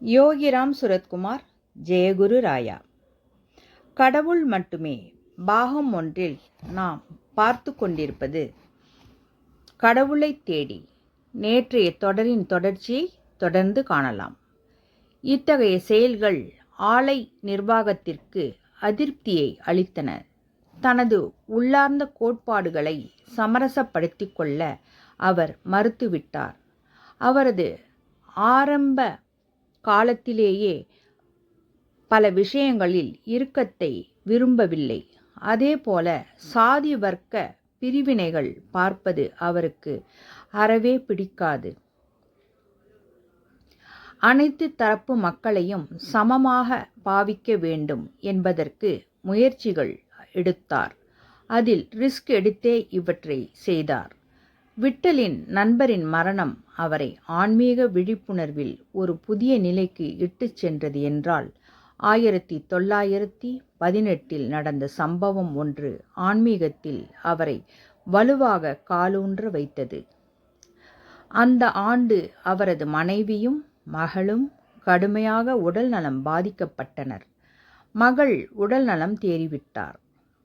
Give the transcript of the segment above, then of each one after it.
யோகிராம் சுரத்குமார். ஜெயகுரு ராயா. கடவுள் மட்டுமே. பாகம் 1 நாம் பார்த்து கொண்டிருப்பது கடவுளை தேடி. நேற்றைய தொடரின் தொடர்ச்சியை தொடர்ந்து காணலாம். இத்தகைய செயல்கள் ஆலை நிர்வாகத்திற்கு அதிருப்தியை அளித்தன. தனது உள்ளார்ந்த கோட்பாடுகளை சமரசப்படுத்திக் கொள்ள அவர் மறுத்துவிட்டார். அவரது ஆரம்ப காலத்திலேயே பல விஷயங்களில் இறுக்கத்தை விரும்பவில்லை. அதேபோல சாதி வர்க்க பிரிவினைகள் பார்ப்பது அவருக்கு அறவே பிடிக்காது. அனைத்து தரப்பு மக்களையும் சமமாக பாவிக்க வேண்டும் என்பதற்கு முயற்சிகள் எடுத்தார். அதில் ரிஸ்க் எடுத்தே இவற்றை செய்தார். விட்டலின் நண்பரின் மரணம் அவரை ஆன்மீக விழிப்புணர்வில் ஒரு புதிய நிலைக்கு இட்டுச் சென்றது என்றால் 1918 நடந்த சம்பவம் ஒன்று ஆன்மீகத்தில் அவரை வலுவாக காலூன்ற வைத்தது. அந்த ஆண்டு அவரது மனைவியும் மகளும் கடுமையாக உடல் நலம் பாதிக்கப்பட்டனர். மகள் உடல் நலம் தேறிவிட்டார்.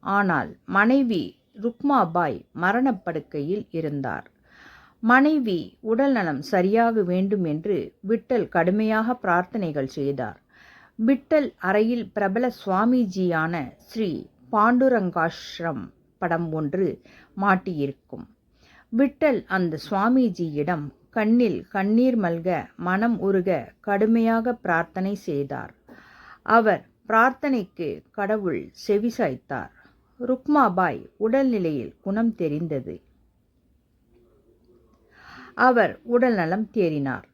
ஆனால் மனைவி ருக்மாபாய் மரணப்படுக்கையில் இருந்தார். மனைவி உடல் நலம் சரியாக வேண்டும் என்று விட்டல் கடுமையாக பிரார்த்தனைகள் செய்தார். விட்டல் அறையில் பிரபல சுவாமிஜியான ஸ்ரீ பாண்டுரங்காஷ்ரம் படம் ஒன்று மாட்டியிருக்கும். விட்டல் அந்த சுவாமிஜியிடம் கண்ணில் கண்ணீர் மல்க மனம் உருக கடுமையாக பிரார்த்தனை செய்தார். அவர் பிரார்த்தனைக்கு கடவுள் செவிசாய்த்தார். ருக்மாபாய் உடல்நிலையில் குணம் தெரிந்தது. அவர் உடல் நலம் தேறினார்.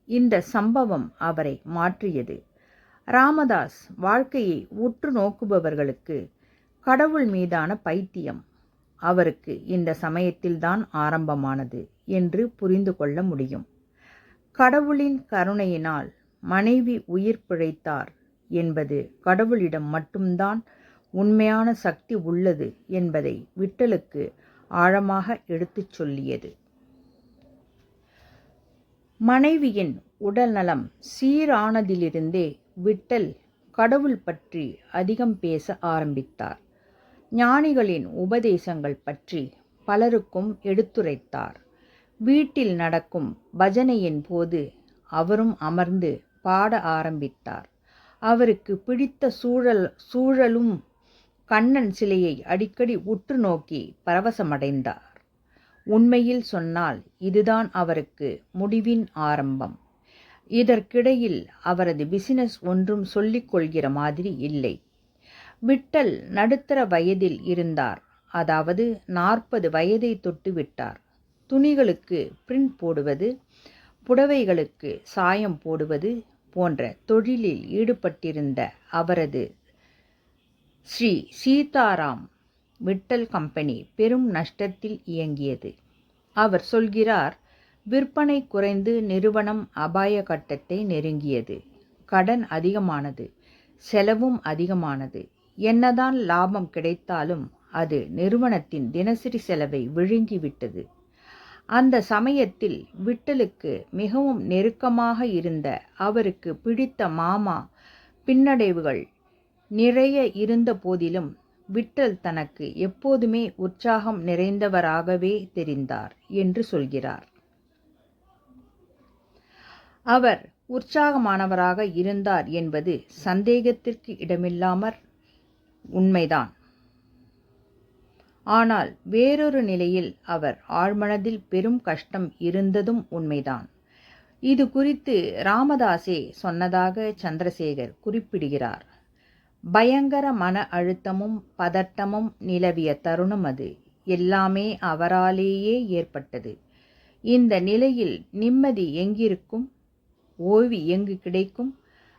இந்த சம்பவம் அவரை மாற்றியது. ராமதாஸ் வாழ்க்கையை உற்று நோக்குபவர்களுக்கு கடவுள் மீதான பைத்தியம் அவருக்கு இந்த சமயத்தில்தான் ஆரம்பமானது என்று புரிந்து கொள்ள முடியும். கடவுளின் கருணையினால் மனைவி உயிர் பிழைத்தார் என்பது கடவுளிடம் மட்டும்தான் உண்மையான சக்தி உள்ளது என்பதை விட்டலுக்கு ஆழமாக எடுத்துச் சொல்லியது. மனைவியின் உடல் நலம் சீரானதிலிருந்தே விட்டல் கடவுள் பற்றி அதிகம் பேச ஆரம்பித்தார். ஞானிகளின் உபதேசங்கள் பற்றி பலருக்கும் எடுத்துரைத்தார். வீட்டில் நடக்கும் பஜனையின் போது அவரும் அமர்ந்து பாட ஆரம்பித்தார். அவருக்கு பிடித்த சூழலும் கண்ணன் சிலையை அடிக்கடி உற்று நோக்கி பரவசமடைந்தார். உண்மையில் சொன்னால் இதுதான் அவருக்கு முடிவின் ஆரம்பம். இதற்கிடையில் அவரது பிசினஸ் ஒன்றும் சொல்லிக் கொள்கிற மாதிரி இல்லை. விட்டல் நடுத்தர வயதில் இருந்தார். அதாவது 40 வயதை தொட்டுவிட்டார். துணிகளுக்கு பிரிண்ட் போடுவது, புடவைகளுக்கு சாயம் போடுவது போன்ற தொழிலில் ஈடுபட்டிருந்த அவரது ஸ்ரீ சீதாராம் விட்டல் கம்பெனி பெரும் நஷ்டத்தில் இயங்கியது. அவர் சொல்கிறார், விற்பனை குறைந்து நிறுவனம் அபாய கட்டத்தை நெருங்கியது. கடன் அதிகமானது, செலவும் அதிகமானது. என்னதான் லாபம் கிடைத்தாலும் அது நிறுவனத்தின் தினசரி செலவை விழுங்கிவிட்டது. அந்த சமயத்தில் விட்டலுக்கு மிகவும் நெருக்கமாக இருந்த அவருக்கு பிடித்த மாமா பின்னடைவுகள் நிறைய இருந்த போதிலும் விட்டல் தனக்கு எப்போதுமே உற்சாகம் நிறைந்தவராகவே தெரிந்தார் என்று சொல்கிறார். அவர் உற்சாகமானவராக இருந்தார் என்பது சந்தேகத்திற்கு இடமில்லாமற் உண்மைதான். ஆனால் வேறொரு நிலையில் அவர் ஆழ்மனதில் பெரும் கஷ்டம் இருந்ததும் உண்மைதான். இது குறித்து ராமதாசே சொன்னதாக சந்திரசேகர் குறிப்பிடுகிறார். பயங்கர மன அழுத்தமும் பதட்டமும் நிலவிய தருணம் அது. எல்லாமே அவராலேயே ஏற்பட்டது. இந்த நிலையில் நிம்மதி எங்கிருக்கும், ஓய்வு எங்கு கிடைக்கும்?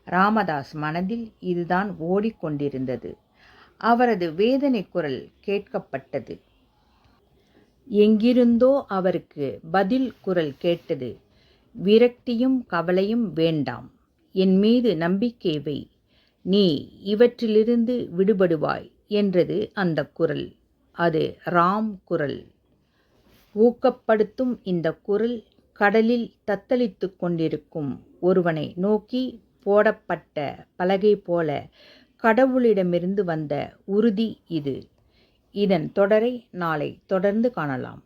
ராமதாஸ் மனதில் இதுதான் ஓடிக்கொண்டிருந்தது. அவரது வேதனை குரல் கேட்கப்பட்டது. எங்கிருந்தோ அவருக்கு பதில் குரல் கேட்டது. விரக்தியும் கவலையும் வேண்டாம், என் மீது நம்பிக்கை வை, நீ இவற்றிலிருந்து விடுபடுவாய் என்றது அந்த குரல். அது ராம் குரல். ஊக்கப்படுத்தும் இந்த குரல் கடலில் தத்தளித்து கொண்டிருக்கும் ஒருவனை நோக்கி போடப்பட்ட பலகை போல கடவுளிடமிருந்து வந்த உறுதி இது. இதன் தொடரை நாளை தொடர்ந்து காணலாம்.